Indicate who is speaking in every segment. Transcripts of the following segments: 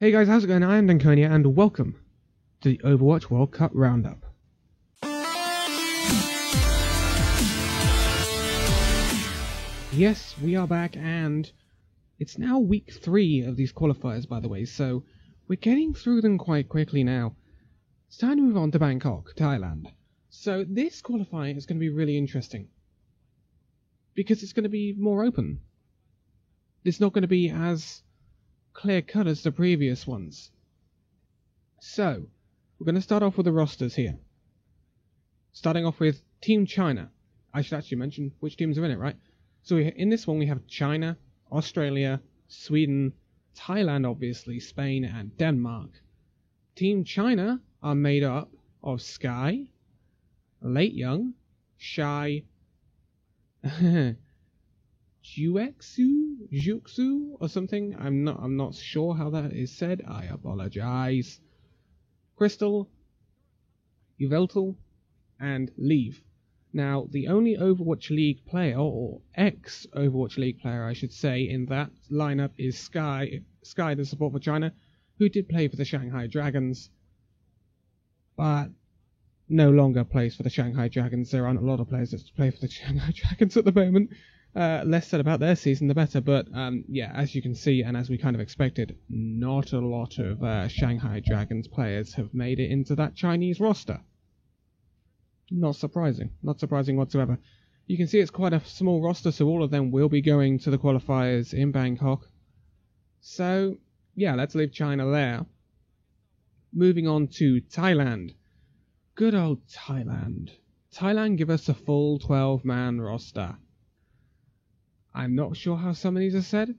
Speaker 1: Hey guys, how's it going? I am Danconia and welcome to the Overwatch World Cup Roundup. Yes, we are back and it's now week 3 of these qualifiers, by the way, so we're getting through them quite quickly now. It's time to move on to Bangkok, Thailand. So this qualifier is going to be really interesting because it's going to be more open. It's not going to be as clear-cut as the previous ones. So, we're going to start off with the rosters here. Starting off with Team China. I should actually mention which teams are in it, right? So in this one we have China, Australia, Sweden, Thailand obviously, Spain and Denmark. Team China are made up of Sky, Late Young, Shy, Juxu or something. I'm not sure how that is said. I apologize. Crystal, Yveltal, and Leave. Now, the only Overwatch League player, or ex-Overwatch League player, I should say, in that lineup is Sky, the support for China, who did play for the Shanghai Dragons, but no longer plays for the Shanghai Dragons. There aren't a lot of players that play for the Shanghai Dragons at the moment. Less said about their season, the better. But yeah, as you can see, and as we kind of expected, not a lot of Shanghai Dragons players have made it into that Chinese roster. Not surprising whatsoever. You can see it's quite a small roster, so all of them will be going to the qualifiers in Bangkok. So yeah, let's leave China there. Moving on to Thailand. Good old Thailand. Thailand give us a full 12-man roster. I'm not sure how some of these are said,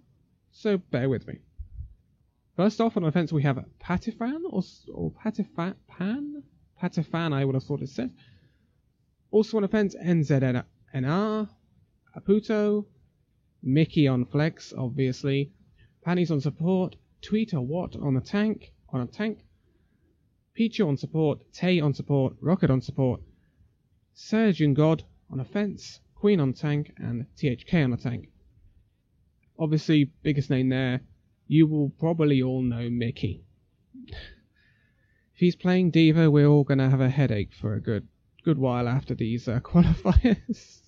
Speaker 1: so bear with me. First off, on offense we have Patifan, or Patifan? Patifan, I would have thought it said. Also on offense, NZNR, Aputo, Mickey on flex, obviously, Pannies on support, Tweeter Watt on a tank, Pichu on support, Tay on support, Rocket on support, Surgeon God on offense, Queen on tank, and THK on a tank. Obviously, biggest name there, you will probably all know Mickey. If he's playing D.Va, we're all going to have a headache for a good while after these qualifiers.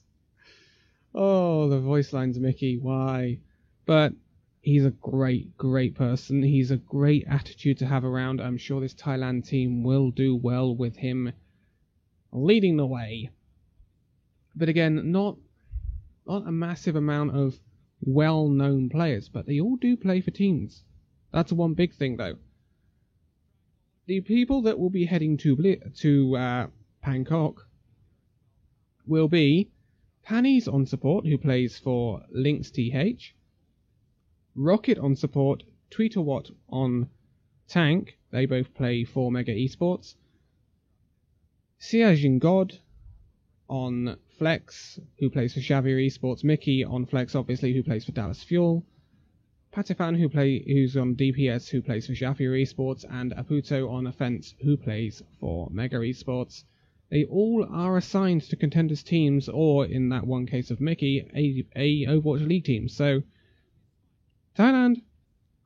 Speaker 1: Oh, the voice lines, Mickey, why? But he's a great person. He's a great attitude to have around. I'm sure this Thailand team will do well with him leading the way. But again, not a massive amount of well-known players, but they all do play for teams. That's one big thing, though. The people that will be heading to Bangkok will be Pannies on support, who plays for Lynx TH, Rocket on support, Tweeterwatt on tank, they both play for Mega Esports, Xiaojin God on flex, who plays for Xavier Esports, Mickey on flex, obviously, who plays for Dallas Fuel, Patifan, who's on DPS, who plays for Xavier Esports, and Aputo on offense, who plays for Mega Esports. They all are assigned to contenders teams, or in that one case of Mickey, a Overwatch League team. So Thailand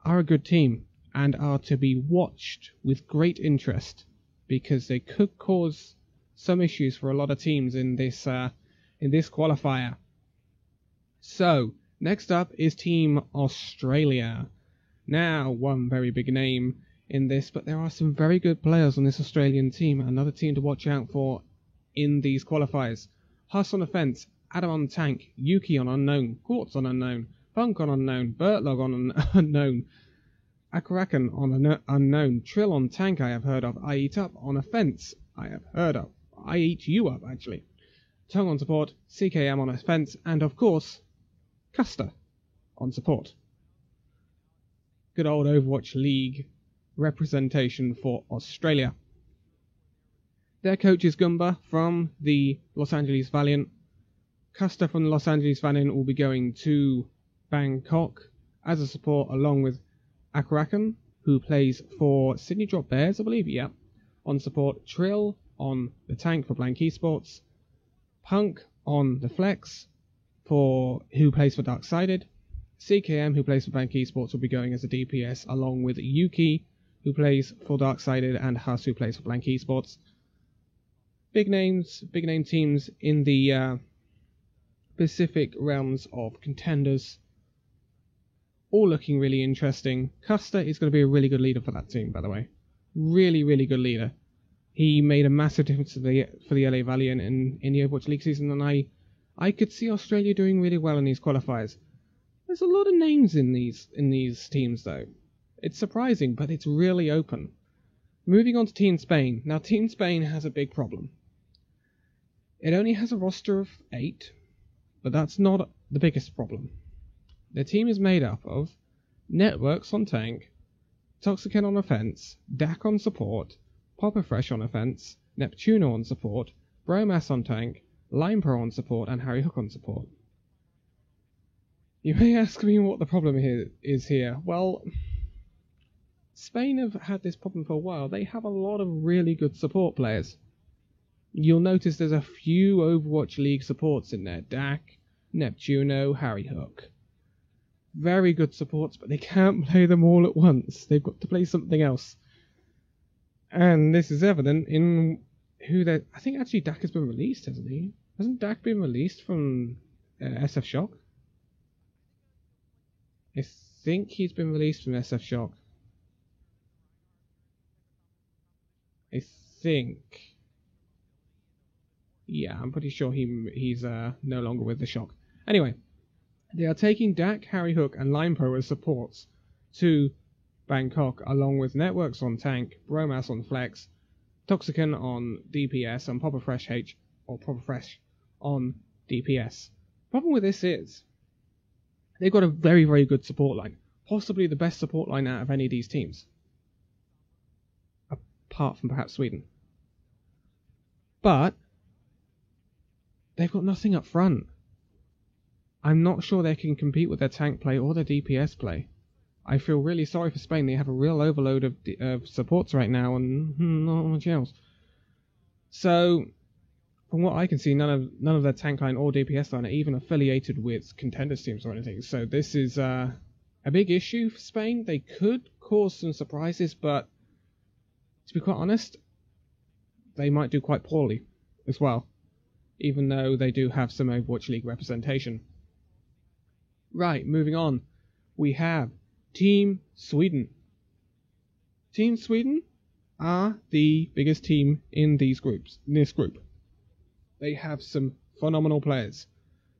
Speaker 1: are a good team and are to be watched with great interest, because they could cause some issues for a lot of teams in this qualifier. So next up is Team Australia. Now, one very big name in this, but there are some very good players on this Australian team. Another team to watch out for in these qualifiers. Huss on offense, Adam on tank, Yuki on unknown, Quartz on unknown, Punk on unknown, Bertlog on unknown, Akarakan on unknown, Trill on tank I have heard of, I Eat Up on offense I have heard of, I Eat You Up actually, Tongue on support, CKM on offense, and of course Custer on support. Good old Overwatch League representation for Australia. Their coach is Gumba from the Los Angeles Valiant. Custer from the Los Angeles Valiant will be going to Bangkok as a support, along with Akarakan, who plays for Sydney Drop Bears, I believe, yeah, on support, Trill on the tank for Blank Esports, Punk on the flex who plays for Darksided, CKM, who plays for Bank Esports, will be going as a DPS, along with Yuki, who plays for Darksided, and Huss, who plays for Blank Esports. Big name teams in the Pacific realms of contenders, all looking really interesting. Custer is going to be a really good leader for that team, by the way. Really, really good leader. He made a massive difference for the LA Valiant in the Overwatch League season, and I could see Australia doing really well in these qualifiers. There's a lot of names in these teams, though. It's surprising, but it's really open. Moving on to Team Spain. Now, Team Spain has a big problem. It only has a roster of 8, but that's not the biggest problem. Their team is made up of Networks on tank, Toxican on offense, Dak on support, Popperfresh on offense, Neptuno on support, Bromas on tank, Limepro on support, and Harry Hook on support. You may ask me what the problem is here. Well, Spain have had this problem for a while. They have a lot of really good support players. You'll notice there's a few Overwatch League supports in there. Dak, Neptuno, Harry Hook. Very good supports, but they can't play them all at once. They've got to play something else. And this is evident in who they... I think actually Dak has been released, hasn't he? Hasn't Dak been released from SF Shock? I think he's been released from SF Shock. I think. Yeah, I'm pretty sure he's no longer with the Shock. Anyway, they are taking Dak, Harry Hook, and Limepro as supports to Bangkok, along with Networks on tank, Bromas on flex, Toxican on DPS, and Popperfresh on DPS. Problem with this is they've got a very, very good support line. Possibly the best support line out of any of these teams. Apart from perhaps Sweden. But they've got nothing up front. I'm not sure they can compete with their tank play or their DPS play. I feel really sorry for Spain. They have a real overload of supports right now and not much else. So, from what I can see, none of their tank line or DPS line are even affiliated with contenders teams or anything. So this is a big issue for Spain. They could cause some surprises, but to be quite honest, they might do quite poorly as well, even though they do have some Overwatch League representation. Right, moving on. We have Team Sweden. Team Sweden are the biggest team in this group. They have some phenomenal players.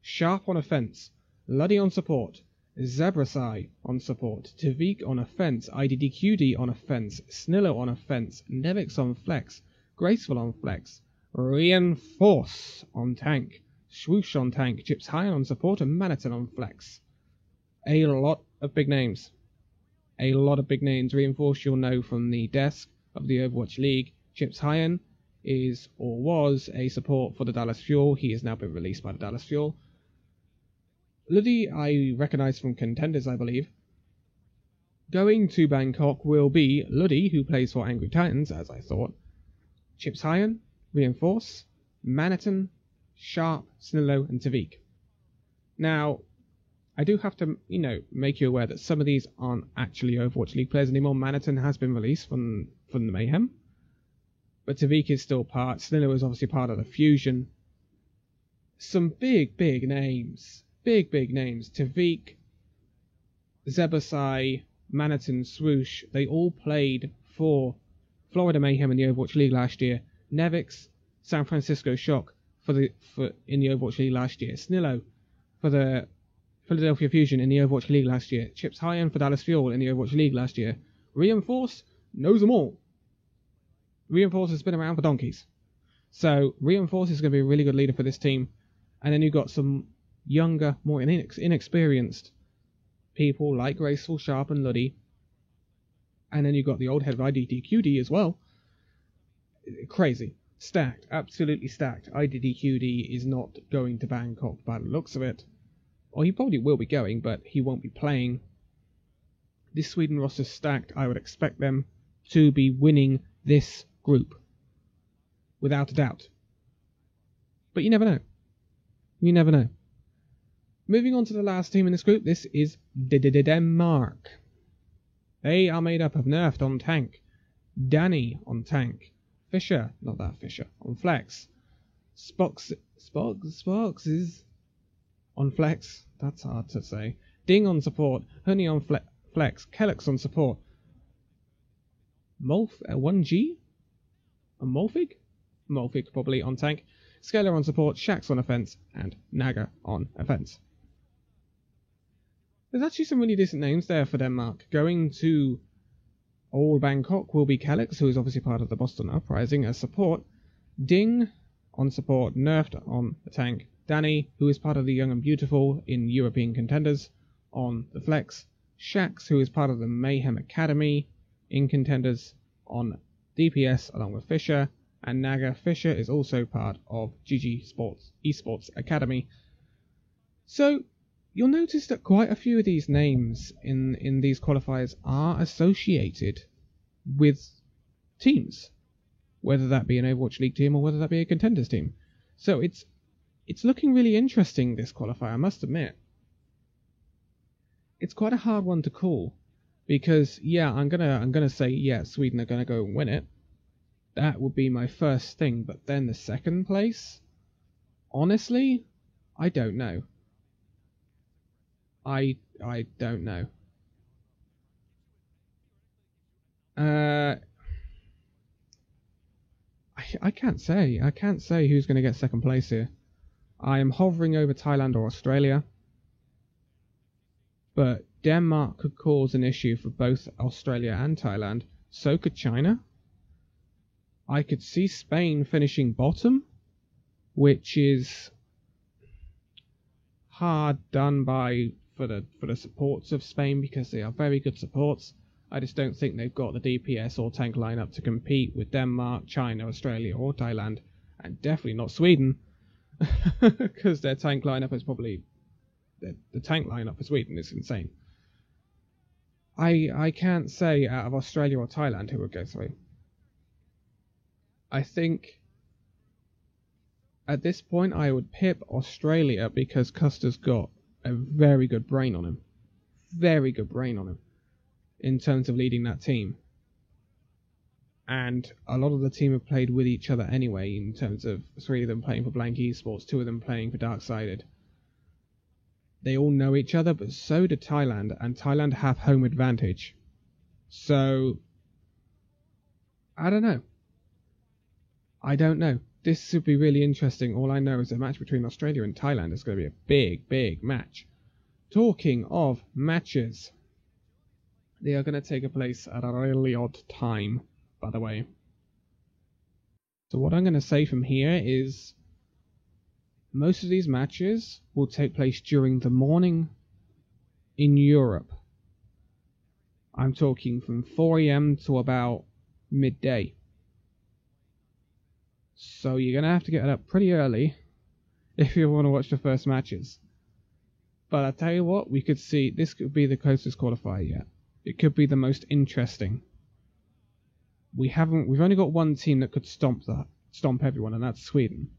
Speaker 1: Sharp on offense, Luddy on support, Zebrasai on support, Tavik on offense, IDDQD on offense, Snillo on offense, Nevix on flex, Graceful on flex, Reinforce on tank, Swoosh on tank, Chips High on support, and Maniton on flex. A lot of big names. A lot of big names. Reinforce you'll know from the desk of the Overwatch League. Chips Hyan is or was a support for the Dallas Fuel. He has now been released by the Dallas Fuel. Luddy I recognise from Contenders, I believe. Going to Bangkok will be Luddy, who plays for Angry Titans, as I thought. Chips Hyan, Reinforce, Maniton, Sharp, Snillo, and Tavik. Now, I do have to, make you aware that some of these aren't actually Overwatch League players anymore. Maniton has been released from the Mayhem. But Tavik is still part. Snillo is obviously part of the Fusion. Some big names. Big names. Tavik, Zebasai, Maniton, Swoosh. They all played for Florida Mayhem in the Overwatch League last year. Nevix, San Francisco Shock in the Overwatch League last year. Snillo for the Philadelphia Fusion in the Overwatch League last year. Chips Hyan for Dallas Fuel in the Overwatch League last year. Reinforce knows them all. Reinforce has been around for donkeys. So Reinforce is going to be a really good leader for this team. And then you've got some younger, more inexperienced people like Graceful, Sharp, and Luddy. And then you've got the old head of IDDQD as well. Crazy. Stacked. Absolutely stacked. IDDQD is not going to Bangkok by the looks of it. Or he probably will be going, but he won't be playing. This Sweden roster is stacked. I would expect them to be winning this group. Without a doubt. But you never know. You never know. Moving on to the last team in this group, this is Denmark. They are made up of Nerft on tank, Danny on tank, Fisher, not that Fisher, on flex, Spox is on flex, that's hard to say, Ding on support, Honey on flex, Kellex on support, 1G? A Molfig probably on tank, Scalar on support, Shax on offense, and Naga on offense. There's actually some really decent names there for Denmark. Going to Old Bangkok will be Kellex, who is obviously part of the Boston Uprising, as support. Ding on support, Nerfed on the tank. Danny, who is part of the Young and Beautiful in European Contenders, on the flex. Shax, who is part of the Mayhem Academy in Contenders, on DPS along with Fisher. And Naga Fisher is also part of GG Sports Esports Academy. So you'll notice that quite a few of these names in these qualifiers are associated with teams, whether that be an Overwatch League team or whether that be a Contenders team. So it's looking really interesting, this qualifier, I must admit. It's quite a hard one to call because I'm gonna say Sweden are gonna go and win it. That would be my first thing, but then the second place, honestly, I don't know. I don't know. I can't say. I can't say who's going to get second place here. I am hovering over Thailand or Australia. But Denmark could cause an issue for both Australia and Thailand. So could China. I could see Spain finishing bottom, which is hard done by for the supports of Spain because they are very good supports. I just don't think they've got the DPS or tank lineup to compete with Denmark, China, Australia or Thailand, and definitely not Sweden, because their tank lineup is probably the tank lineup for Sweden is insane. I can't say out of Australia or Thailand who would go through. I think at this point I would pip Australia because Custer's got a very good brain on him. Very good brain on him in terms of leading that team. And a lot of the team have played with each other anyway, in terms of 3 of them playing for Blank Esports, 2 of them playing for Darksided. They all know each other, but so do Thailand, and Thailand have home advantage. So, I don't know. This would be really interesting. All I know is a match between Australia and Thailand is going to be a big, big match. Talking of matches, they are going to take a place at a really odd time, by the way. So what I'm going to say from here is most of these matches will take place during the morning in Europe. I'm talking from 4 AM to about midday. So you're going to have to get up pretty early if you want to watch the first matches. But I tell you what, we could see this could be the closest qualifier yet. It could be the most interesting. We've only got one team that could stomp everyone, and that's Sweden.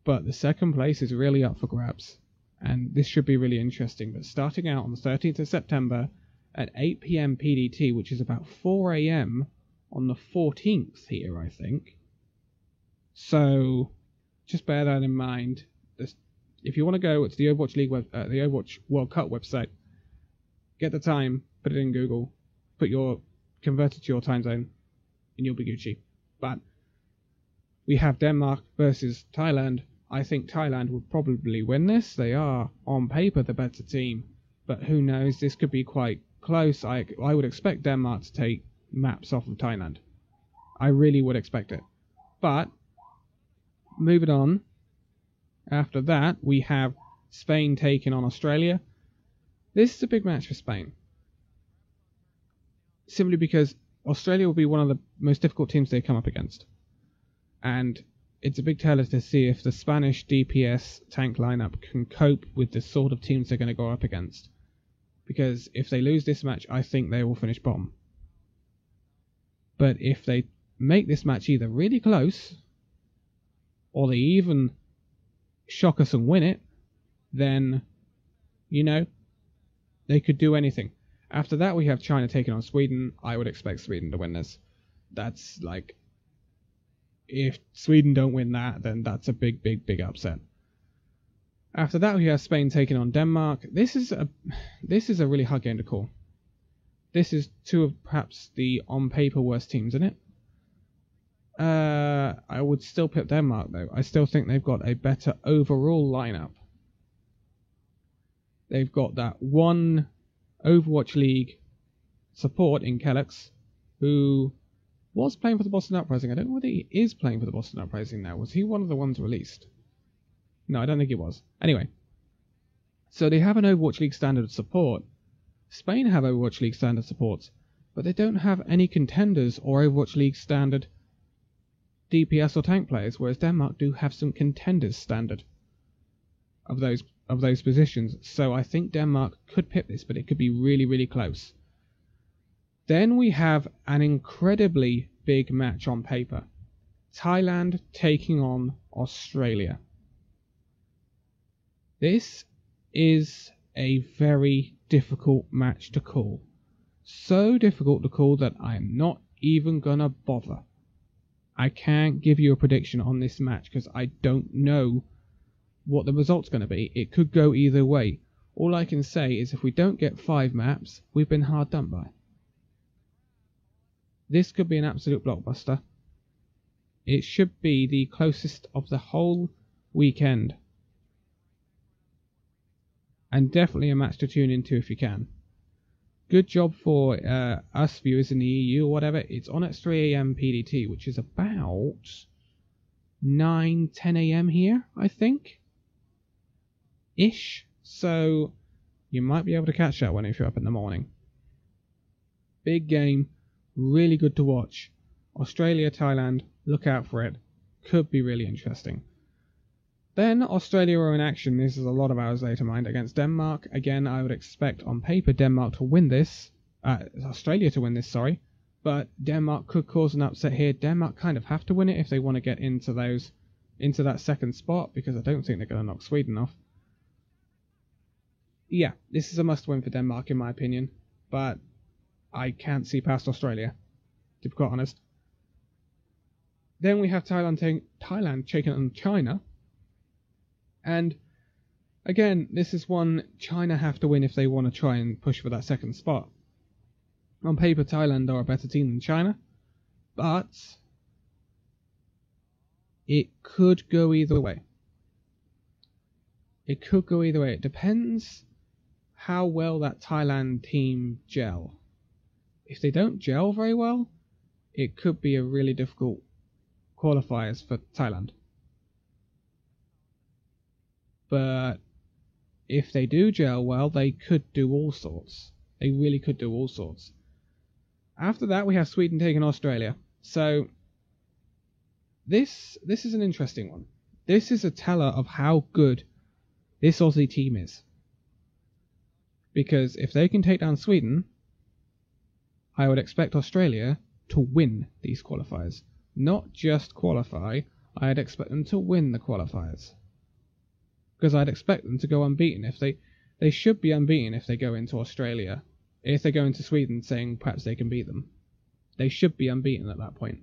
Speaker 1: But the second place is really up for grabs, and this should be really interesting. But starting out on the 13th of September at 8 PM PDT, which is about 4 AM on the 14th here, I think. So just bear that in mind. If you want to go to the Overwatch League the Overwatch World Cup website, get the time, put it in Google, convert it to your time zone, and you'll be Gucci. But we have Denmark versus Thailand. I think Thailand will probably win this. They are, on paper, the better team. But who knows, this could be quite close. I would expect Denmark to take maps off of Thailand. I really would expect it. But moving on, after that, we have Spain taking on Australia. This is a big match for Spain. Simply because Australia will be one of the most difficult teams they come up against. And it's a big teller to see if the Spanish DPS tank lineup can cope with the sort of teams they're going to go up against. Because if they lose this match, I think they will finish bottom. But if they make this match either really close, or they even shock us and win it, then, you know, they could do anything. After that, we have China taking on Sweden. I would expect Sweden to win this. That's like, if Sweden don't win that, then that's a big, big, big upset. After that, we have Spain taking on Denmark. This is a really hard game to call. This is two of perhaps the on paper worst teams, isn't it? I would still pick Denmark though. I still think they've got a better overall lineup. They've got that one Overwatch League support in Kellex, who was playing for the Boston Uprising. I don't know whether he is playing for the Boston Uprising now. Was he one of the ones released? No, I don't think he was. Anyway, so they have an Overwatch League standard support. Spain have Overwatch League standard supports, but they don't have any contenders or Overwatch League standard DPS or tank players, whereas Denmark do have some contenders standard of those positions. So I think Denmark could pip this, but it could be really, really close. Then we have an incredibly big match on paper. Thailand taking on Australia. This is a very difficult match to call. So difficult to call that I'm not even gonna bother. I can't give you a prediction on this match because I don't know what the result's going to be. It could go either way. All I can say is if we don't get 5 maps, we've been hard done by. This could be an absolute blockbuster. It should be the closest of the whole weekend. And definitely a match to tune into if you can. Good job for us viewers in the EU or whatever. It's on at 3 AM PDT, which is about 9, 10 AM here, I think. Ish. So you might be able to catch that one if you're up in the morning. Big game. Really good to watch. Australia, Thailand. Look out for it. Could be really interesting. Then Australia are in action. This is a lot of hours later, mind, against Denmark. Again, I would expect on paper Denmark to win this. Australia to win this, sorry. But Denmark could cause an upset here. Denmark kind of have to win it if they want to get into that second spot, because I don't think they're going to knock Sweden off. Yeah, this is a must-win for Denmark in my opinion. But I can't see past Australia, to be quite honest. Then we have Thailand taking on China. And again, this is one China have to win if they want to try and push for that second spot. On paper, Thailand are a better team than China, but it could go either way. It could go either way. It depends how well that Thailand team gel. If they don't gel very well, it could be a really difficult qualifiers for Thailand. But if they do gel well, they could do all sorts. They really could do all sorts. After that, we have Sweden taking Australia. So this is an interesting one. This is a teller of how good this Aussie team is. Because if they can take down Sweden, I would expect Australia to win these qualifiers. Not just qualify, I'd expect them to win the qualifiers. Because I'd expect them to go unbeaten. If they should be unbeaten if they go into Australia. If they go into Sweden saying perhaps they can beat them. They should be unbeaten at that point.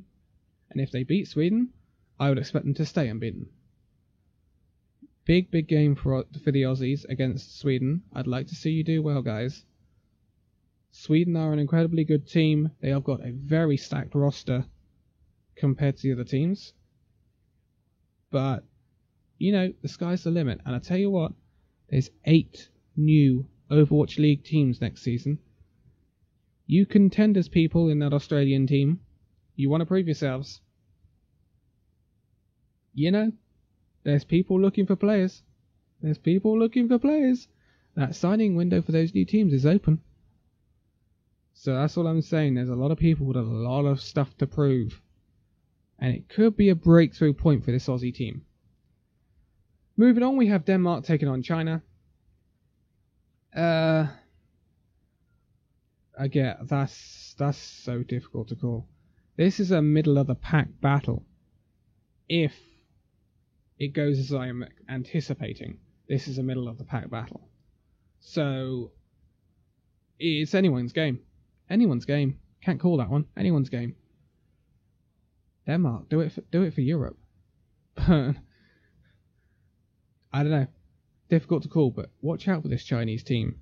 Speaker 1: And if they beat Sweden, I would expect them to stay unbeaten. Big game for the Aussies against Sweden. I'd like to see you do well, guys. Sweden are an incredibly good team. They have got a very stacked roster compared to the other teams. But you know, the sky's the limit. And I tell you what, there's 8 new Overwatch League teams next season. You contenders people in that Australian team, you want to prove yourselves. You know, there's people looking for players. There's people looking for players. That signing window for those new teams is open. So that's all I'm saying. There's a lot of people with a lot of stuff to prove. And it could be a breakthrough point for this Aussie team. Moving on, we have Denmark taking on China. Again, that's so difficult to call. This is a middle of the pack battle. If it goes as I am anticipating. this is a middle of the pack battle. So it's anyone's game. Anyone's game. Can't call that one. Anyone's game. Denmark, do it for Europe. I don't know. Difficult to call, but watch out for this Chinese team.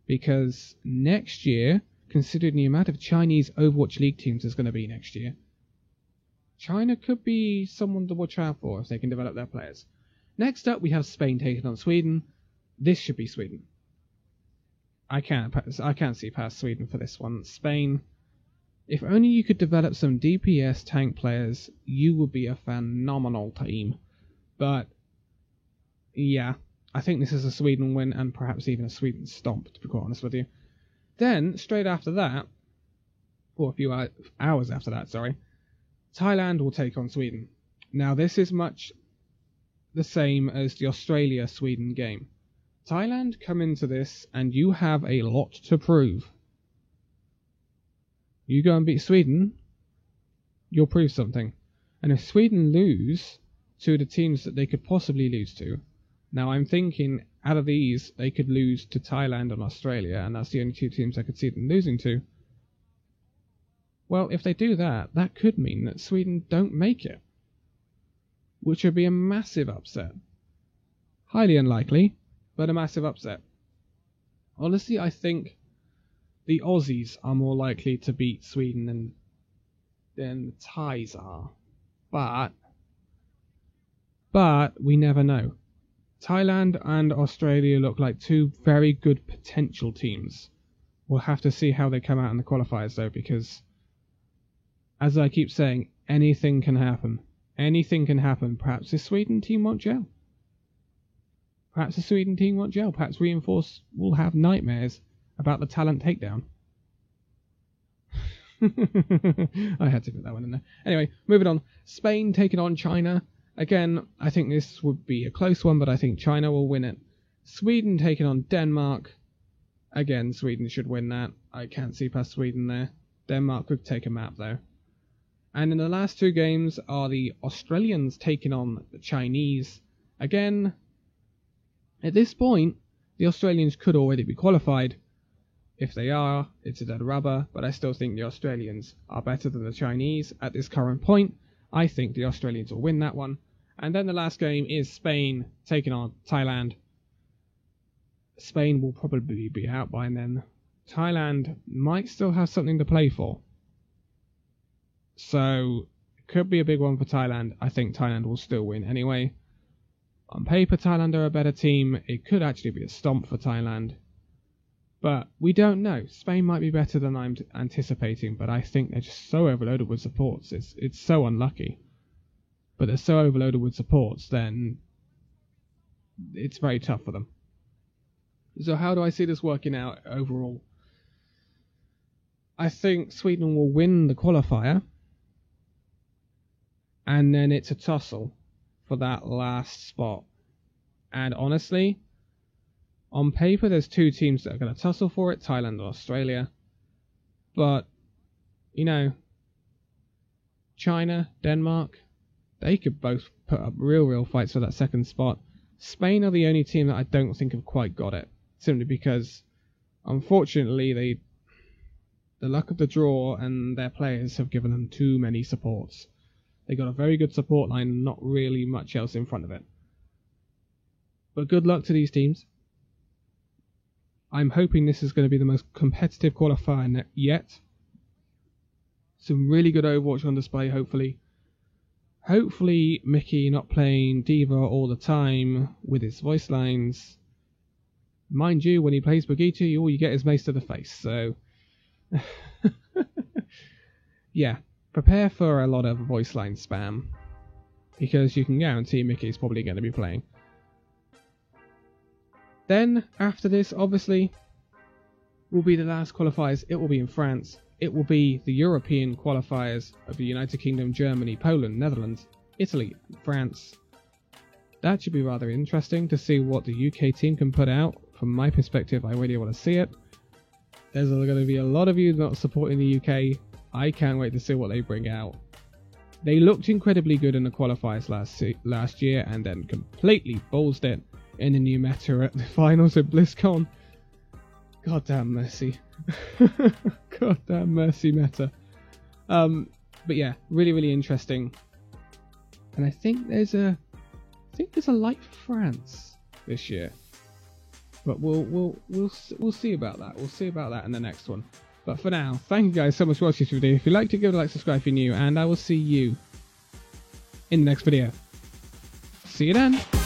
Speaker 1: Because next year, considering the amount of Chinese Overwatch League teams there's going to be next year, China could be someone to watch out for if they can develop their players. Next up, we have Spain taking on Sweden. This should be Sweden. I can't see past Sweden for this one. Spain, if only you could develop some DPS tank players, you would be a phenomenal team. But yeah, I think this is a Sweden win, and perhaps even a Sweden stomp, to be quite honest with you. Then, straight after that, or a few hours after that, sorry, Thailand will take on Sweden. Now, this is much the same as the Australia-Sweden game. Thailand come into this, and you have a lot to prove. You go and beat Sweden, you'll prove something. And if Sweden lose to the teams that they could possibly lose to, now I'm thinking out of these, they could lose to Thailand and Australia, and that's the only two teams I could see them losing to. Well, if they do that, that could mean that Sweden don't make it, which would be a massive upset. Highly unlikely, but a massive upset. Honestly, I think the Aussies are more likely to beat Sweden than the Thais are. But we never know. Thailand and Australia look like two very good potential teams. We'll have to see how they come out in the qualifiers though, because as I keep saying, anything can happen. Anything can happen. Perhaps the Sweden team won't gel. Perhaps the Sweden team won't gel. Perhaps Reinforce will have nightmares about the talent takedown. I had to put that one in there. Anyway, moving on. Spain taking on China. Again, I think this would be a close one, but I think China will win it. Sweden taking on Denmark. Again, Sweden should win that. I can't see past Sweden there. Denmark could take a map though. And in the last two games are the Australians taking on the Chinese. Again, at this point, the Australians could already be qualified. If they are, it's a dead rubber, but I still think the Australians are better than the Chinese at this current point. I think the Australians will win that one. And then the last game is Spain taking on Thailand. Spain will probably be out by then. Thailand might still have something to play for. So, it could be a big one for Thailand. I think Thailand will still win anyway. On paper, Thailand are a better team. It could actually be a stomp for Thailand. But we don't know. Spain might be better than I'm anticipating, but I think they're just so overloaded with supports. It's so unlucky. But they're so overloaded with supports, then it's very tough for them. So how do I see this working out overall? I think Sweden will win the qualifier, and then it's a tussle for that last spot. And honestly, on paper there's two teams that are going to tussle for it, Thailand and Australia. But, you know, China, Denmark, they could both put up real fights for that second spot. Spain are the only team that I don't think have quite got it, simply because, unfortunately, the luck of the draw and their players have given them too many supports. They got a very good support line, not really much else in front of it. But good luck to these teams. I'm hoping this is going to be the most competitive qualifier yet. Some really good Overwatch on display, hopefully. Hopefully Mickey not playing D.Va all the time with his voice lines. Mind you, when he plays Brigitte, all you get is mace to the face, so... yeah, prepare for a lot of voice line spam, because you can guarantee Mickey's probably going to be playing. Then, after this, obviously, will be the last qualifiers. It will be in France. It will be the European qualifiers of the United Kingdom, Germany, Poland, Netherlands, Italy, France. That should be rather interesting to see what the UK team can put out. From my perspective, I really want to see it. There's going to be a lot of you not supporting the UK. I can't wait to see what they bring out. They looked incredibly good in the qualifiers last year and then completely ballsed it in a new meta at the finals at BlizzCon. Goddamn Mercy. Goddamn Mercy meta. But yeah, really, really interesting. And I think there's a light for France this year. But we'll see about that. We'll see about that in the next one. But for now, thank you guys so much for watching this video. If you liked it, give it a like, subscribe if you're new, and I will see you in the next video. See you then.